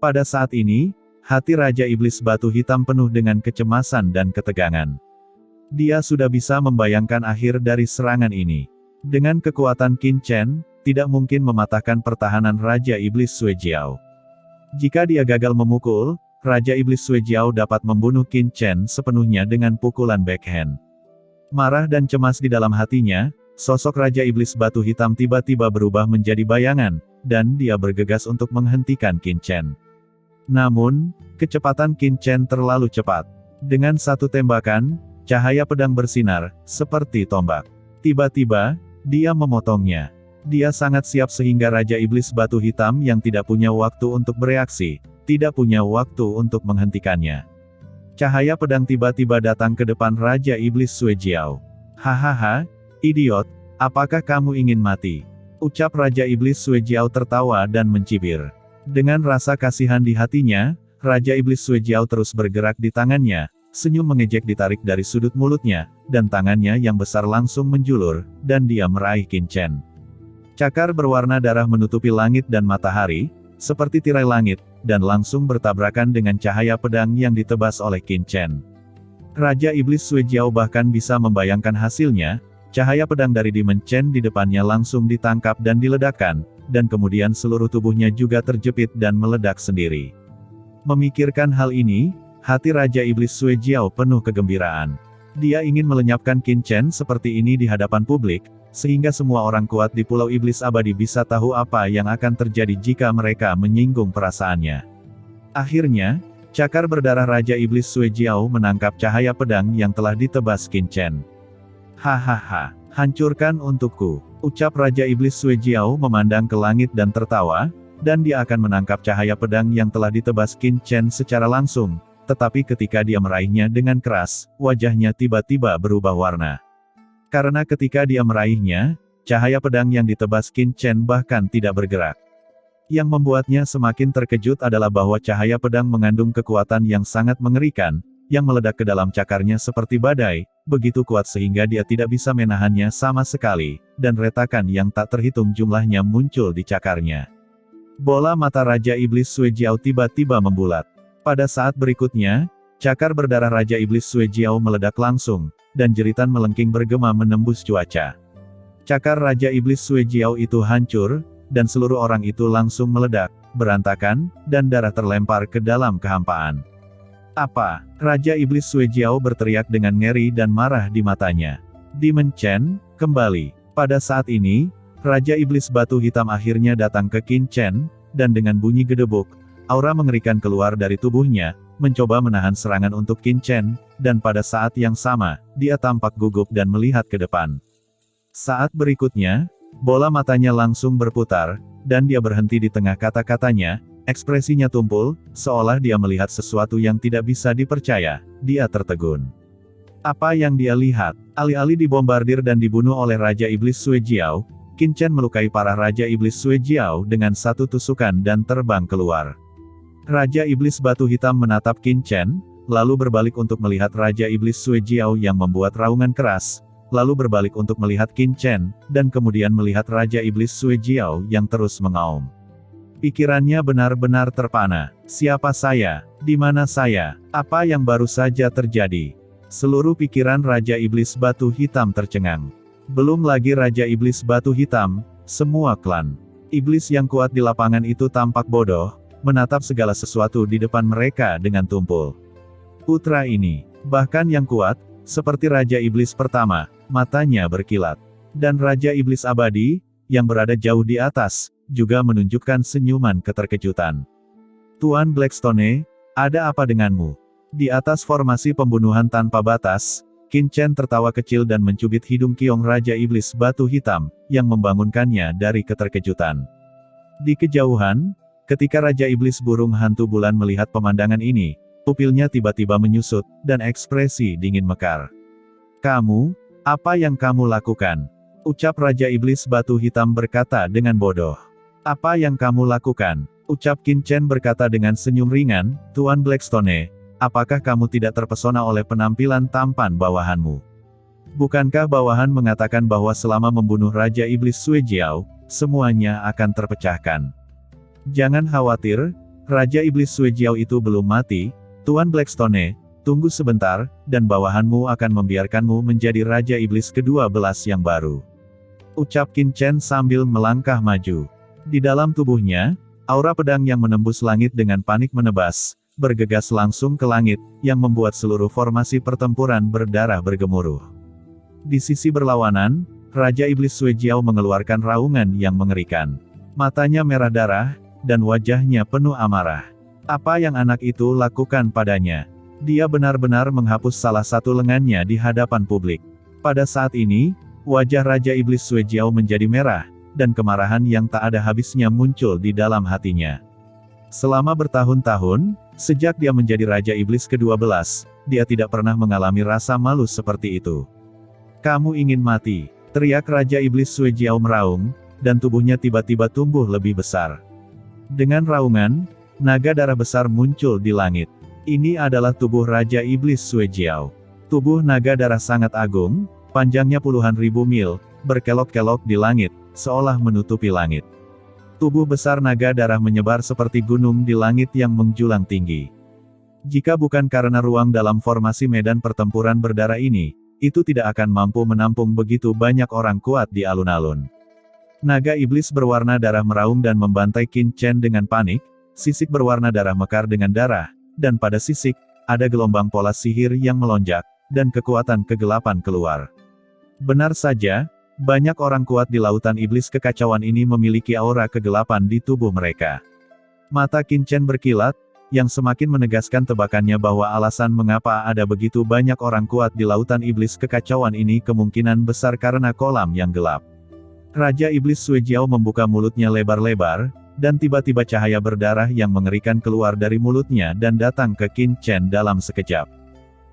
Pada saat ini, hati Raja Iblis Batu Hitam penuh dengan kecemasan dan ketegangan. Dia sudah bisa membayangkan akhir dari serangan ini. Dengan kekuatan Qin Chen, tidak mungkin mematahkan pertahanan Raja Iblis Sui Jiao. Jika dia gagal memukul, Raja Iblis Sui Jiao dapat membunuh Qin Chen sepenuhnya dengan pukulan backhand. Marah dan cemas di dalam hatinya, sosok Raja Iblis Batu Hitam tiba-tiba berubah menjadi bayangan, dan dia bergegas untuk menghentikan Qin Chen. Namun, kecepatan Qin Chen terlalu cepat. Dengan satu tembakan, cahaya pedang bersinar, seperti tombak. Tiba-tiba, dia memotongnya. Dia sangat siap sehingga Raja Iblis Batu Hitam yang tidak punya waktu untuk bereaksi, tidak punya waktu untuk menghentikannya. Cahaya pedang tiba-tiba datang ke depan Raja Iblis Sui Jiao. Hahaha, idiot, apakah kamu ingin mati? Ucap Raja Iblis Sui Jiao tertawa dan mencibir. Dengan rasa kasihan di hatinya, Raja Iblis Sui Jiao terus bergerak di tangannya, senyum mengejek ditarik dari sudut mulutnya, dan tangannya yang besar langsung menjulur, dan dia meraih Qin Chen. Cakar berwarna darah menutupi langit dan matahari, seperti tirai langit, dan langsung bertabrakan dengan cahaya pedang yang ditebas oleh Qin Chen. Raja Iblis Sui Jiao bahkan bisa membayangkan hasilnya, cahaya pedang dari Demon Chen di depannya langsung ditangkap dan diledakkan, dan kemudian seluruh tubuhnya juga terjepit dan meledak sendiri. Memikirkan hal ini, hati Raja Iblis Sui Jiao penuh kegembiraan. Dia ingin melenyapkan Qin Chen seperti ini di hadapan publik, sehingga semua orang kuat di Pulau Iblis Abadi bisa tahu apa yang akan terjadi jika mereka menyinggung perasaannya. Akhirnya, cakar berdarah Raja Iblis Sui Jiao menangkap cahaya pedang yang telah ditebas Qin Chen. Hahaha, hancurkan untukku, ucap Raja Iblis Sui Jiao memandang ke langit dan tertawa, dan dia akan menangkap cahaya pedang yang telah ditebas Qin Chen secara langsung, tetapi ketika dia meraihnya dengan keras, wajahnya tiba-tiba berubah warna. Karena ketika dia meraihnya, cahaya pedang yang ditebas Qin Chen bahkan tidak bergerak. Yang membuatnya semakin terkejut adalah bahwa cahaya pedang mengandung kekuatan yang sangat mengerikan, yang meledak ke dalam cakarnya seperti badai, begitu kuat sehingga dia tidak bisa menahannya sama sekali, dan retakan yang tak terhitung jumlahnya muncul di cakarnya. Bola mata Raja Iblis Sui Jiao tiba-tiba membulat. Pada saat berikutnya, cakar berdarah Raja Iblis Sui Jiao meledak langsung, dan jeritan melengking bergema menembus cuaca. Cakar Raja Iblis Sui Jiao itu hancur, dan seluruh orang itu langsung meledak, berantakan, dan darah terlempar ke dalam kehampaan. Apa? Raja Iblis Sui Jiao berteriak dengan ngeri dan marah di matanya. Demon Chen, kembali. Pada saat ini, Raja Iblis Batu Hitam akhirnya datang ke Qin Chen, dan dengan bunyi gedebuk, aura mengerikan keluar dari tubuhnya, mencoba menahan serangan untuk Qin Chen, dan pada saat yang sama, dia tampak gugup dan melihat ke depan. Saat berikutnya, bola matanya langsung berputar, dan dia berhenti di tengah kata-katanya, ekspresinya tumpul, seolah dia melihat sesuatu yang tidak bisa dipercaya, dia tertegun. Apa yang dia lihat? Alih-alih dibombardir dan dibunuh oleh Raja Iblis Sui Jiao, Qin Chen melukai parah Raja Iblis Sui Jiao dengan satu tusukan dan terbang keluar. Raja Iblis Batu Hitam menatap Qin Chen, lalu berbalik untuk melihat Raja Iblis Sui Jiao yang membuat raungan keras, lalu berbalik untuk melihat Qin Chen, dan kemudian melihat Raja Iblis Sui Jiao yang terus mengaum. Pikirannya benar-benar terpana. Siapa saya? Di mana saya? Apa yang baru saja terjadi? Seluruh pikiran Raja Iblis Batu Hitam tercengang. Belum lagi Raja Iblis Batu Hitam, semua klan iblis yang kuat di lapangan itu tampak bodoh, menatap segala sesuatu di depan mereka dengan tumpul. Putra ini, bahkan yang kuat, seperti Raja Iblis pertama, matanya berkilat. Dan Raja Iblis Abadi, yang berada jauh di atas, juga menunjukkan senyuman keterkejutan. Tuan Blackstone, ada apa denganmu? Di atas formasi pembunuhan tanpa batas, Qin Chen tertawa kecil dan mencubit hidung Kiong Raja Iblis Batu Hitam, yang membangunkannya dari keterkejutan. Di kejauhan, ketika Raja Iblis Burung Hantu Bulan melihat pemandangan ini, pupilnya tiba-tiba menyusut, dan ekspresi dingin mekar. Kamu, apa yang kamu lakukan? Ucap Raja Iblis Batu Hitam berkata dengan bodoh. Apa yang kamu lakukan? Ucap Qin Chen berkata dengan senyum ringan, Tuan Blackstone, apakah kamu tidak terpesona oleh penampilan tampan bawahanmu? Bukankah bawahan mengatakan bahwa selama membunuh Raja Iblis Sui Jiao, semuanya akan terpecahkan? Jangan khawatir, Raja Iblis Suejiao itu belum mati, Tuan Blackstone, tunggu sebentar, dan bawahanmu akan membiarkanmu menjadi Raja Iblis ke-12 yang baru. Ucap Qin Chen sambil melangkah maju. Di dalam tubuhnya, aura pedang yang menembus langit dengan panik menebas, bergegas langsung ke langit, yang membuat seluruh formasi pertempuran berdarah bergemuruh. Di sisi berlawanan, Raja Iblis Suejiao mengeluarkan raungan yang mengerikan. Matanya merah darah, dan wajahnya penuh amarah. Apa yang anak itu lakukan padanya? Dia benar-benar menghapus salah satu lengannya di hadapan publik. Pada saat ini, wajah Raja Iblis Suejiao menjadi merah, dan kemarahan yang tak ada habisnya muncul di dalam hatinya. Selama bertahun-tahun, sejak dia menjadi Raja Iblis ke-12, dia tidak pernah mengalami rasa malu seperti itu. "Kamu ingin mati?" teriak Raja Iblis Suejiao meraung, dan tubuhnya tiba-tiba tumbuh lebih besar. Dengan raungan, naga darah besar muncul di langit. Ini adalah tubuh Raja Iblis Suejiao. Tubuh naga darah sangat agung, panjangnya puluhan ribu mil, berkelok-kelok di langit, seolah menutupi langit. Tubuh besar naga darah menyebar seperti gunung di langit yang menjulang tinggi. Jika bukan karena ruang dalam formasi medan pertempuran berdarah ini, itu tidak akan mampu menampung begitu banyak orang kuat di alun-alun. Naga iblis berwarna darah meraung dan membantai Qin Chen dengan panik, sisik berwarna darah mekar dengan darah, dan pada sisik, ada gelombang pola sihir yang melonjak, dan kekuatan kegelapan keluar. Benar saja, banyak orang kuat di lautan iblis kekacauan ini memiliki aura kegelapan di tubuh mereka. Mata Qin Chen berkilat, yang semakin menegaskan tebakannya bahwa alasan mengapa ada begitu banyak orang kuat di lautan iblis kekacauan ini kemungkinan besar karena kolam yang gelap. Raja Iblis Suejiao membuka mulutnya lebar-lebar, dan tiba-tiba cahaya berdarah yang mengerikan keluar dari mulutnya dan datang ke Qin Chen dalam sekejap.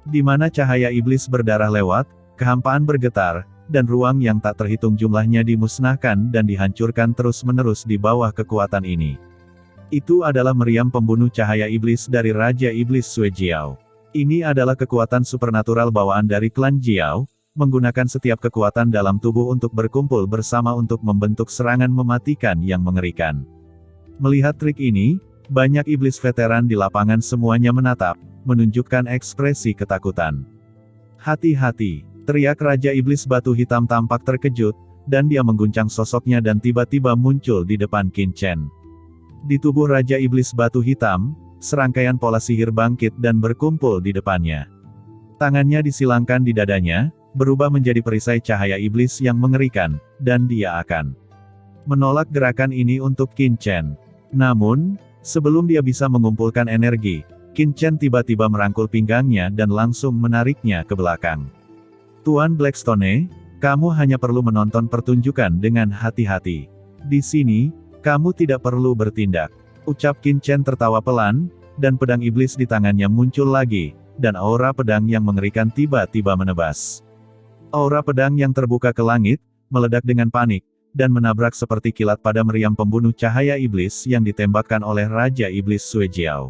Di mana cahaya iblis berdarah lewat, kehampaan bergetar, dan ruang yang tak terhitung jumlahnya dimusnahkan dan dihancurkan terus-menerus di bawah kekuatan ini. Itu adalah meriam pembunuh cahaya iblis dari Raja Iblis Suejiao. Ini adalah kekuatan supernatural bawaan dari klan Jiao, menggunakan setiap kekuatan dalam tubuh untuk berkumpul bersama untuk membentuk serangan mematikan yang mengerikan. Melihat trik ini, banyak iblis veteran di lapangan semuanya menatap, menunjukkan ekspresi ketakutan. "Hati-hati!" teriak Raja Iblis Batu Hitam tampak terkejut, dan dia mengguncang sosoknya dan tiba-tiba muncul di depan Qin Chen. Di tubuh Raja Iblis Batu Hitam, serangkaian pola sihir bangkit dan berkumpul di depannya. Tangannya disilangkan di dadanya, berubah menjadi perisai cahaya iblis yang mengerikan, dan dia akan menolak gerakan ini untuk Qin Chen. Namun, sebelum dia bisa mengumpulkan energi, Qin Chen tiba-tiba merangkul pinggangnya dan langsung menariknya ke belakang. "Tuan Blackstone, kamu hanya perlu menonton pertunjukan dengan hati-hati. Di sini, kamu tidak perlu bertindak," ucap Qin Chen tertawa pelan, dan pedang iblis di tangannya muncul lagi, dan aura pedang yang mengerikan tiba-tiba menebas. Aura pedang yang terbuka ke langit, meledak dengan panik, dan menabrak seperti kilat pada meriam pembunuh cahaya iblis yang ditembakkan oleh Raja Iblis Suejiao.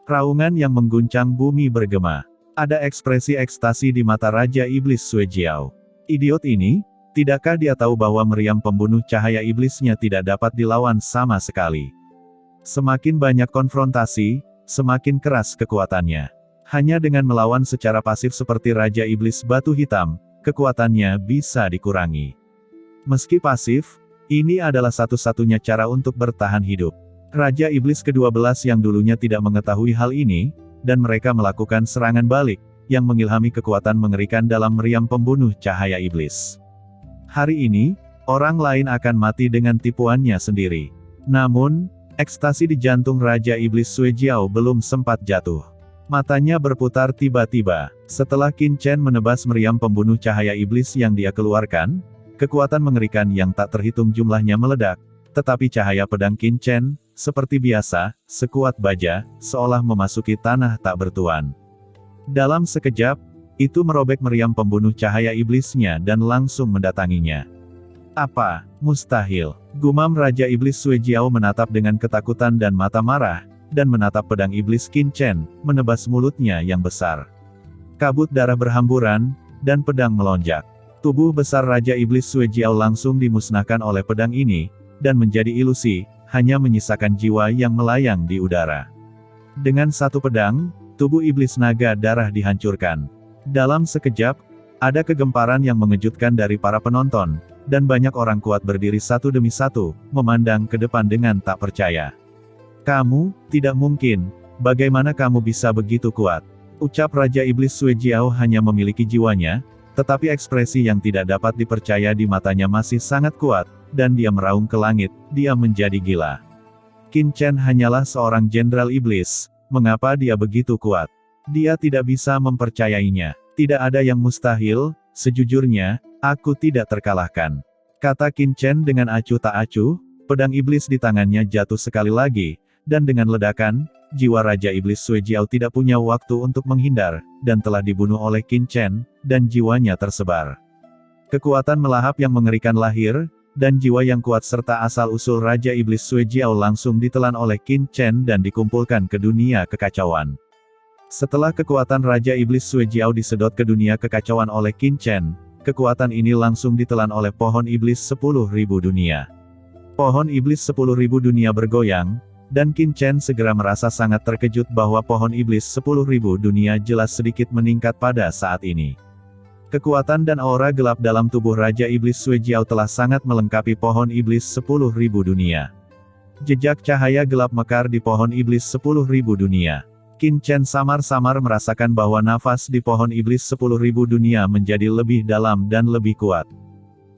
Raungan yang mengguncang bumi bergema. Ada ekspresi ekstasi di mata Raja Iblis Suejiao. Idiot ini, tidakkah dia tahu bahwa meriam pembunuh cahaya iblisnya tidak dapat dilawan sama sekali? Semakin banyak konfrontasi, semakin keras kekuatannya. Hanya dengan melawan secara pasif seperti Raja Iblis Batu Hitam, kekuatannya bisa dikurangi. Meski pasif, ini adalah satu-satunya cara untuk bertahan hidup. Raja Iblis ke-12 yang dulunya tidak mengetahui hal ini, dan mereka melakukan serangan balik, yang mengilhami kekuatan mengerikan dalam meriam pembunuh cahaya iblis. Hari ini, orang lain akan mati dengan tipuannya sendiri. Namun, ekstasi di jantung Raja Iblis Suejiao belum sempat jatuh. Matanya berputar tiba-tiba, setelah Qin Chen menebas meriam pembunuh cahaya iblis yang dia keluarkan, kekuatan mengerikan yang tak terhitung jumlahnya meledak, tetapi cahaya pedang Qin Chen, seperti biasa, sekuat baja, seolah memasuki tanah tak bertuan. Dalam sekejap, itu merobek meriam pembunuh cahaya iblisnya dan langsung mendatanginya. "Apa? Mustahil!" gumam Raja Iblis Suejiao menatap dengan ketakutan dan mata marah, dan menatap pedang iblis Qin Chen, menebas mulutnya yang besar. Kabut darah berhamburan, dan pedang melonjak. Tubuh besar Raja Iblis Suejiao langsung dimusnahkan oleh pedang ini, dan menjadi ilusi, hanya menyisakan jiwa yang melayang di udara. Dengan satu pedang, tubuh iblis naga darah dihancurkan. Dalam sekejap, ada kegemparan yang mengejutkan dari para penonton, dan banyak orang kuat berdiri satu demi satu, memandang ke depan dengan tak percaya. "Kamu, tidak mungkin, bagaimana kamu bisa begitu kuat?" Ucap Raja Iblis Sui Jiao hanya memiliki jiwanya, tetapi ekspresi yang tidak dapat dipercaya di matanya masih sangat kuat, dan dia meraung ke langit, dia menjadi gila. Qin Chen hanyalah seorang jenderal iblis, mengapa dia begitu kuat? Dia tidak bisa mempercayainya. Tidak ada yang mustahil, sejujurnya, aku tidak terkalahkan. Kata Qin Chen dengan acuh tak acuh, pedang iblis di tangannya jatuh sekali lagi, dan dengan ledakan, jiwa Raja Iblis Sui Jiao tidak punya waktu untuk menghindar, dan telah dibunuh oleh Qin Chen, dan jiwanya tersebar. Kekuatan melahap yang mengerikan lahir, dan jiwa yang kuat serta asal-usul Raja Iblis Sui Jiao langsung ditelan oleh Qin Chen dan dikumpulkan ke dunia kekacauan. Setelah kekuatan Raja Iblis Sui Jiao disedot ke dunia kekacauan oleh Qin Chen, kekuatan ini langsung ditelan oleh pohon iblis 10.000 dunia. Pohon iblis 10.000 dunia bergoyang, dan Qin Chen segera merasa sangat terkejut bahwa pohon iblis 10.000 dunia jelas sedikit meningkat pada saat ini. Kekuatan dan aura gelap dalam tubuh Raja Iblis Sui Jiao telah sangat melengkapi pohon iblis 10.000 dunia. Jejak cahaya gelap mekar di pohon iblis 10.000 dunia. Qin Chen samar-samar merasakan bahwa nafas di pohon iblis 10.000 dunia menjadi lebih dalam dan lebih kuat.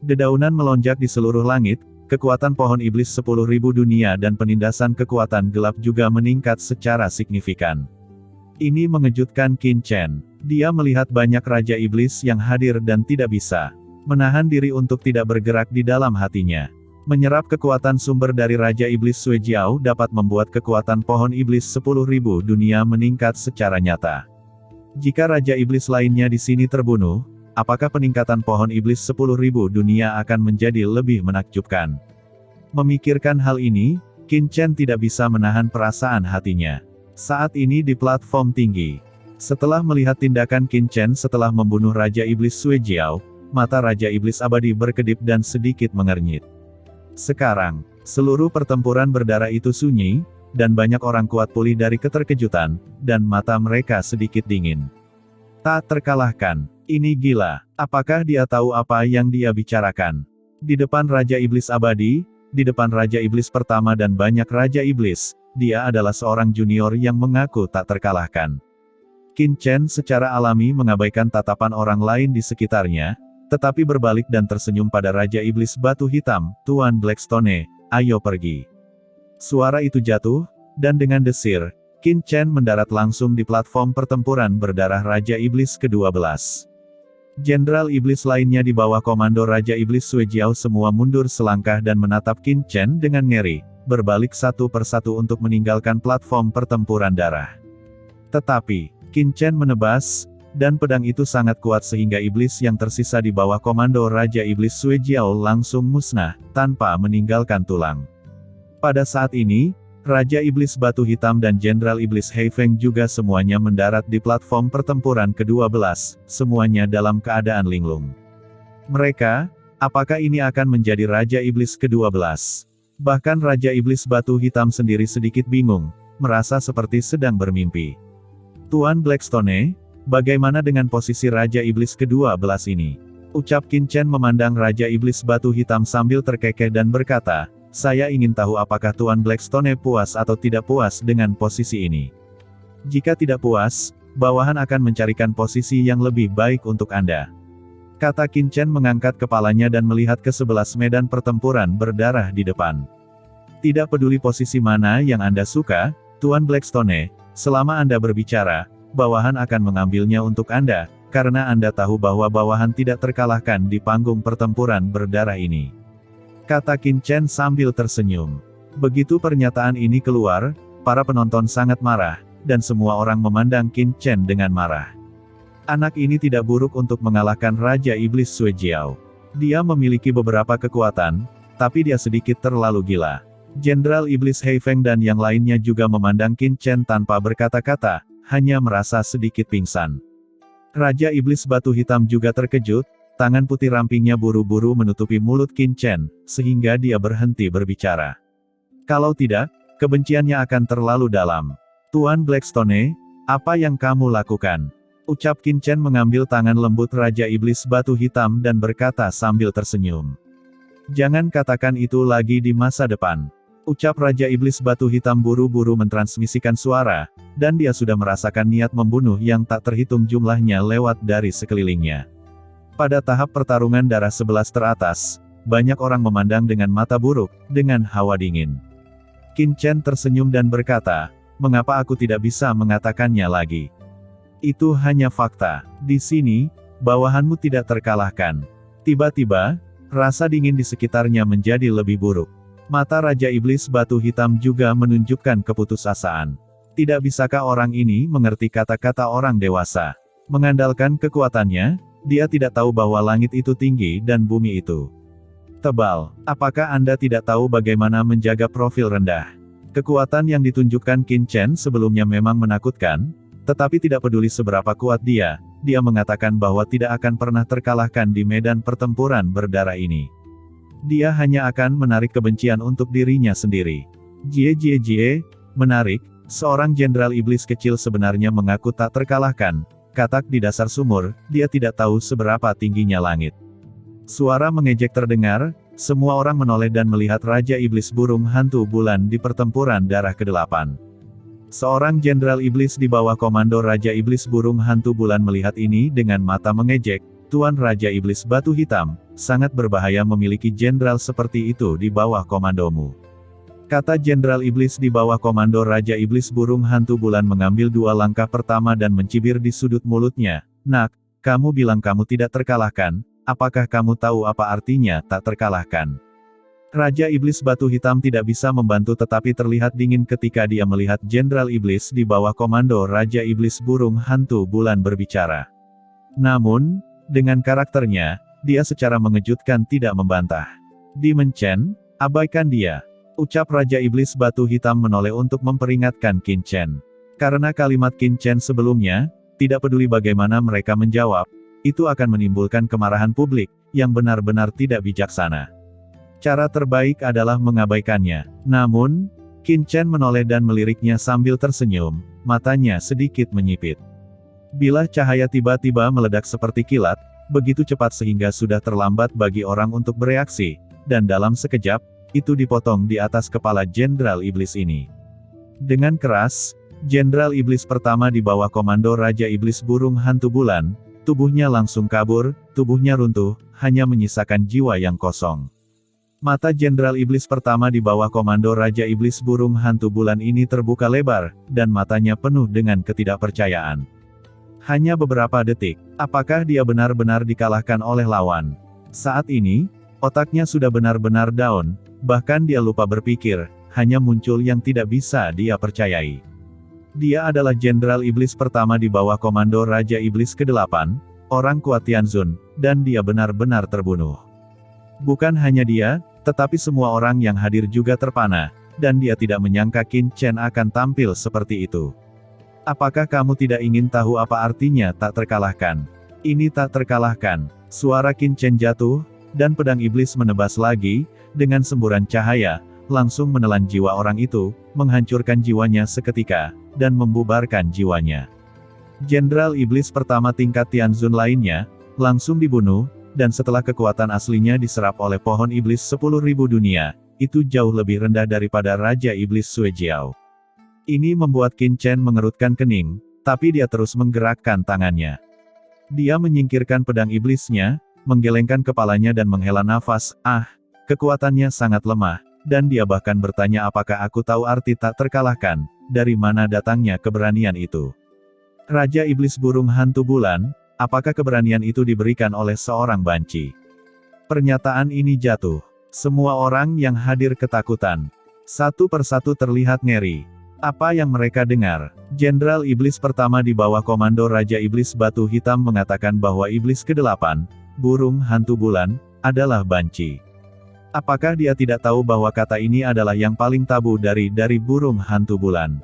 Dedaunan melonjak di seluruh langit, kekuatan pohon iblis 10.000 dunia dan penindasan kekuatan gelap juga meningkat secara signifikan. Ini mengejutkan Qin Chen. Dia melihat banyak Raja Iblis yang hadir dan tidak bisa menahan diri untuk tidak bergerak di dalam hatinya. Menyerap kekuatan sumber dari Raja Iblis Sui Jiao dapat membuat kekuatan pohon iblis 10.000 dunia meningkat secara nyata. Jika Raja Iblis lainnya di sini terbunuh, apakah peningkatan pohon iblis 10.000 dunia akan menjadi lebih menakjubkan? Memikirkan hal ini, Qin Chen tidak bisa menahan perasaan hatinya. Saat ini di platform tinggi. Setelah melihat tindakan Qin Chen setelah membunuh Raja Iblis Sui Jiao, mata Raja Iblis Abadi berkedip dan sedikit mengernyit. Sekarang, seluruh pertempuran berdarah itu sunyi, dan banyak orang kuat pulih dari keterkejutan, dan mata mereka sedikit dingin. Tak terkalahkan. Ini gila. Apakah dia tahu apa yang dia bicarakan? Di depan Raja Iblis Abadi, di depan Raja Iblis pertama dan banyak Raja Iblis, dia adalah seorang junior yang mengaku tak terkalahkan. Qin Chen secara alami mengabaikan tatapan orang lain di sekitarnya, tetapi berbalik dan tersenyum pada Raja Iblis Batu Hitam, "Tuan Blackstone, ayo pergi." Suara itu jatuh, dan dengan desir, Qin Chen mendarat langsung di platform pertempuran berdarah Raja Iblis ke-12. Jenderal Iblis lainnya di bawah komando Raja Iblis Sui Jiao semua mundur selangkah dan menatap Qin Chen dengan ngeri, berbalik satu persatu untuk meninggalkan platform pertempuran darah. Tetapi, Qin Chen menebas, dan pedang itu sangat kuat sehingga iblis yang tersisa di bawah komando Raja Iblis Sui Jiao langsung musnah, tanpa meninggalkan tulang. Pada saat ini, Raja Iblis Batu Hitam dan Jenderal Iblis Hei Feng juga semuanya mendarat di platform pertempuran ke-12, semuanya dalam keadaan linglung. Mereka, apakah ini akan menjadi Raja Iblis ke-12? Bahkan Raja Iblis Batu Hitam sendiri sedikit bingung, merasa seperti sedang bermimpi. "Tuan Blackstone, bagaimana dengan posisi Raja Iblis ke-12 ini?" Ucap Qin Chen memandang Raja Iblis Batu Hitam sambil terkekeh dan berkata, "Saya ingin tahu apakah Tuan Blackstone puas atau tidak puas dengan posisi ini. Jika tidak puas, bawahan akan mencarikan posisi yang lebih baik untuk Anda." Kata Qin Chen mengangkat kepalanya dan melihat ke 11 medan pertempuran berdarah di depan. "Tidak peduli posisi mana yang Anda suka, Tuan Blackstone, selama Anda berbicara, bawahan akan mengambilnya untuk Anda, karena Anda tahu bahwa bawahan tidak terkalahkan di panggung pertempuran berdarah ini." Kata Qin Chen sambil tersenyum. Begitu pernyataan ini keluar, para penonton sangat marah, dan semua orang memandang Qin Chen dengan marah. Anak ini tidak buruk untuk mengalahkan Raja Iblis Sui Jiao. Dia memiliki beberapa kekuatan, tapi dia sedikit terlalu gila. Jenderal Iblis Hei Feng dan yang lainnya juga memandang Qin Chen tanpa berkata-kata, hanya merasa sedikit pingsan. Raja Iblis Batu Hitam juga terkejut. Tangan putih rampingnya buru-buru menutupi mulut Qin Chen, sehingga dia berhenti berbicara. Kalau tidak, kebenciannya akan terlalu dalam. Tuan Blackstone, apa yang kamu lakukan? Ucap Qin Chen mengambil tangan lembut Raja Iblis Batu Hitam dan berkata sambil tersenyum. Jangan katakan itu lagi di masa depan. Ucap Raja Iblis Batu Hitam buru-buru mentransmisikan suara, dan dia sudah merasakan niat membunuh yang tak terhitung jumlahnya lewat dari sekelilingnya. Pada tahap pertarungan darah 11 teratas, banyak orang memandang dengan mata buruk, dengan hawa dingin. Qin Chen tersenyum dan berkata, mengapa aku tidak bisa mengatakannya lagi? Itu hanya fakta. Di sini, bawahanmu tidak terkalahkan. Tiba-tiba, rasa dingin di sekitarnya menjadi lebih buruk. Mata Raja Iblis Batu Hitam juga menunjukkan keputusasaan. Tidak bisakah orang ini mengerti kata-kata orang dewasa? Mengandalkan kekuatannya, dia tidak tahu bahwa langit itu tinggi dan bumi itu tebal. Apakah Anda tidak tahu bagaimana menjaga profil rendah? Kekuatan yang ditunjukkan Qin Chen sebelumnya memang menakutkan, tetapi tidak peduli seberapa kuat dia mengatakan bahwa tidak akan pernah terkalahkan di medan pertempuran berdarah ini. Dia hanya akan menarik kebencian untuk dirinya sendiri. Jie, menarik, seorang jenderal iblis kecil sebenarnya mengaku tak terkalahkan, katak di dasar sumur, dia tidak tahu seberapa tingginya langit. Suara mengejek terdengar, semua orang menoleh dan melihat Raja Iblis Burung Hantu Bulan di pertempuran darah ke-8. Seorang jenderal iblis di bawah komando Raja Iblis Burung Hantu Bulan melihat ini dengan mata mengejek, Tuan Raja Iblis Batu Hitam, sangat berbahaya memiliki jenderal seperti itu di bawah komandomu. Kata jenderal iblis di bawah komando Raja Iblis Burung Hantu Bulan mengambil 2 langkah pertama dan mencibir di sudut mulutnya. Nak, kamu bilang kamu tidak terkalahkan. Apakah kamu tahu apa artinya tak terkalahkan? Raja Iblis Batu Hitam tidak bisa membantu tetapi terlihat dingin ketika dia melihat Jenderal Iblis di bawah komando Raja Iblis Burung Hantu Bulan berbicara. Namun, dengan karakternya, dia secara mengejutkan tidak membantah. Demon Chen, abaikan dia. Ucap Raja Iblis Batu Hitam menoleh untuk memperingatkan Qin Chen. Karena kalimat Qin Chen sebelumnya, tidak peduli bagaimana mereka menjawab, itu akan menimbulkan kemarahan publik, yang benar-benar tidak bijaksana. Cara terbaik adalah mengabaikannya. Namun, Qin Chen menoleh dan meliriknya sambil tersenyum, matanya sedikit menyipit. Bilah cahaya tiba-tiba meledak seperti kilat, begitu cepat sehingga sudah terlambat bagi orang untuk bereaksi, dan dalam sekejap, itu dipotong di atas kepala Jenderal Iblis ini. Dengan keras, Jenderal Iblis pertama di bawah komando Raja Iblis Burung Hantu Bulan, tubuhnya langsung kabur, tubuhnya runtuh, hanya menyisakan jiwa yang kosong. Mata Jenderal Iblis pertama di bawah komando Raja Iblis Burung Hantu Bulan ini terbuka lebar, dan matanya penuh dengan ketidakpercayaan. Hanya beberapa detik, apakah dia benar-benar dikalahkan oleh lawan? Saat ini, otaknya sudah benar-benar down, bahkan dia lupa berpikir, hanya muncul yang tidak bisa dia percayai. Dia adalah Jenderal Iblis pertama di bawah komando Raja Iblis ke-8, orang kuat Tianzun, dan dia benar-benar terbunuh. Bukan hanya dia, tetapi semua orang yang hadir juga terpana, dan dia tidak menyangka Qin Chen akan tampil seperti itu. Apakah kamu tidak ingin tahu apa artinya tak terkalahkan? Ini tak terkalahkan. Suara Qin Chen jatuh, dan pedang iblis menebas lagi, dengan semburan cahaya, langsung menelan jiwa orang itu, menghancurkan jiwanya seketika, dan membubarkan jiwanya. Jenderal Iblis pertama tingkat Tianzun lainnya, langsung dibunuh, dan setelah kekuatan aslinya diserap oleh pohon iblis 10.000 dunia, itu jauh lebih rendah daripada Raja Iblis Suejiao. Ini membuat Qin Chen mengerutkan kening, tapi dia terus menggerakkan tangannya. Dia menyingkirkan pedang iblisnya, menggelengkan kepalanya dan menghela nafas, kekuatannya sangat lemah, dan dia bahkan bertanya apakah aku tahu arti tak terkalahkan, dari mana datangnya keberanian itu. Raja Iblis Burung Hantu Bulan, apakah keberanian itu diberikan oleh seorang banci? Pernyataan ini jatuh. Semua orang yang hadir ketakutan. Satu persatu terlihat ngeri. Apa yang mereka dengar? Jenderal Iblis pertama di bawah komando Raja Iblis Batu Hitam mengatakan bahwa Iblis ke-8, Burung Hantu Bulan, adalah banci. Apakah dia tidak tahu bahwa kata ini adalah yang paling tabu dari Burung Hantu Bulan?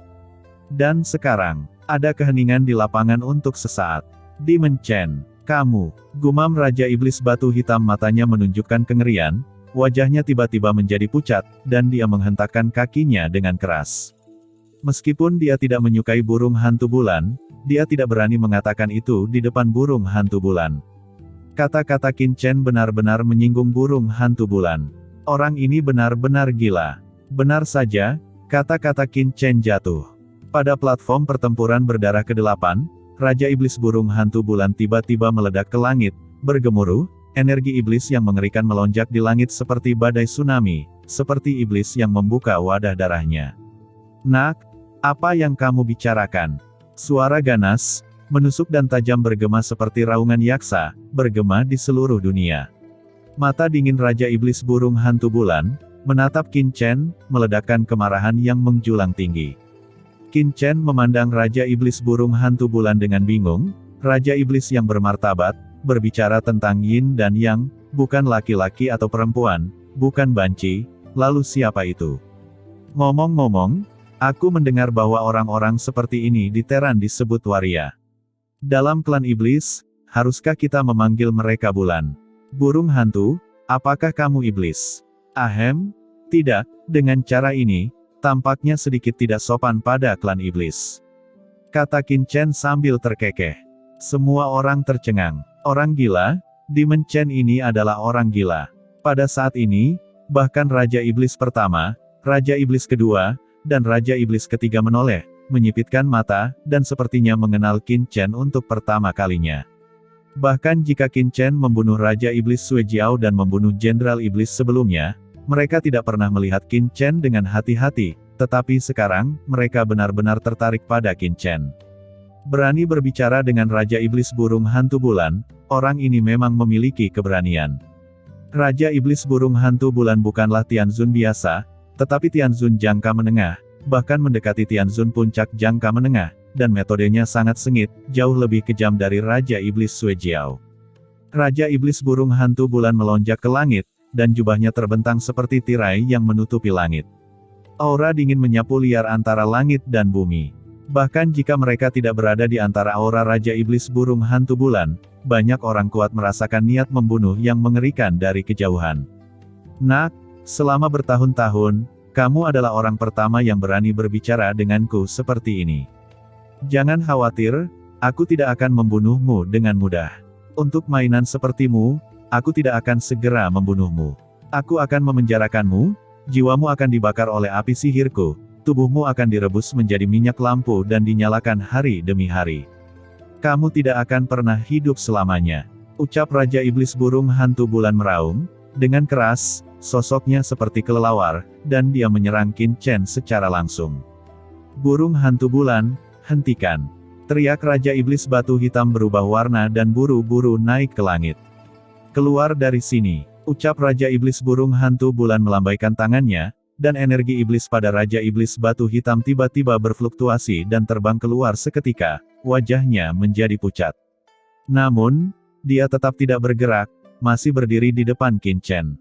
Dan sekarang, ada keheningan di lapangan untuk sesaat. Demon Chen, kamu, gumam Raja Iblis Batu Hitam matanya menunjukkan kengerian, wajahnya tiba-tiba menjadi pucat, dan dia menghentakkan kakinya dengan keras. Meskipun dia tidak menyukai burung hantu bulan, dia tidak berani mengatakan itu di depan burung hantu bulan. Kata-kata Qin Chen benar-benar menyinggung burung hantu bulan. Orang ini benar-benar gila. Benar saja, kata-kata Qin Chen jatuh. Pada platform pertempuran berdarah ke-8, Raja Iblis burung hantu bulan tiba-tiba meledak ke langit, bergemuruh, energi iblis yang mengerikan melonjak di langit seperti badai tsunami, seperti iblis yang membuka wadah darahnya. "Nak, apa yang kamu bicarakan?" Suara ganas, menusuk dan tajam bergema seperti raungan yaksa, bergema di seluruh dunia. Mata dingin Raja Iblis burung hantu bulan, menatap Qin Chen, meledakkan kemarahan yang menjulang tinggi. Qin Chen memandang Raja Iblis burung hantu bulan dengan bingung. Raja Iblis yang bermartabat, berbicara tentang yin dan yang, bukan laki-laki atau perempuan, bukan banci, lalu siapa itu? Ngomong-ngomong, aku mendengar bahwa orang-orang seperti ini di Teran disebut waria. Dalam klan iblis, haruskah kita memanggil mereka bulan? Burung hantu, apakah kamu iblis? Ahem, tidak, dengan cara ini, tampaknya sedikit tidak sopan pada klan iblis. Kata Qin Chen sambil terkekeh. Semua orang tercengang. Orang gila? Demon Chen ini adalah orang gila. Pada saat ini, bahkan Raja Iblis pertama, Raja Iblis kedua, dan Raja Iblis ketiga menoleh, menyipitkan mata, dan sepertinya mengenal Qin Chen untuk pertama kalinya. Bahkan jika Qin Chen membunuh Raja Iblis Sui Jiao dan membunuh Jenderal Iblis sebelumnya, mereka tidak pernah melihat Qin Chen dengan hati-hati, tetapi sekarang, mereka benar-benar tertarik pada Qin Chen. Berani berbicara dengan Raja Iblis burung hantu bulan, orang ini memang memiliki keberanian. Raja Iblis burung hantu bulan bukanlah Tianzun biasa, tetapi Tianzun jangka menengah, bahkan mendekati Tianzun puncak jangka menengah, dan metodenya sangat sengit, jauh lebih kejam dari Raja Iblis Sui Jiao. Raja Iblis burung hantu bulan melonjak ke langit, dan jubahnya terbentang seperti tirai yang menutupi langit. Aura dingin menyapu liar antara langit dan bumi. Bahkan jika mereka tidak berada di antara aura Raja Iblis burung hantu bulan, banyak orang kuat merasakan niat membunuh yang mengerikan dari kejauhan. Nak, selama bertahun-tahun, kamu adalah orang pertama yang berani berbicara denganku seperti ini. Jangan khawatir, aku tidak akan membunuhmu dengan mudah. Untuk mainan sepertimu, aku tidak akan segera membunuhmu. Aku akan memenjarakanmu, jiwamu akan dibakar oleh api sihirku, tubuhmu akan direbus menjadi minyak lampu dan dinyalakan hari demi hari. Kamu tidak akan pernah hidup selamanya. Ucap Raja Iblis burung hantu bulan meraung, dengan keras, sosoknya seperti kelelawar, dan dia menyerang Qin Chen secara langsung. Burung hantu bulan, hentikan! Teriak Raja Iblis batu hitam berubah warna dan buru-buru naik ke langit. Keluar dari sini, ucap Raja Iblis burung hantu bulan melambaikan tangannya, dan energi iblis pada Raja Iblis batu hitam tiba-tiba berfluktuasi dan terbang keluar seketika, wajahnya menjadi pucat. Namun, dia tetap tidak bergerak, masih berdiri di depan Qin Chen.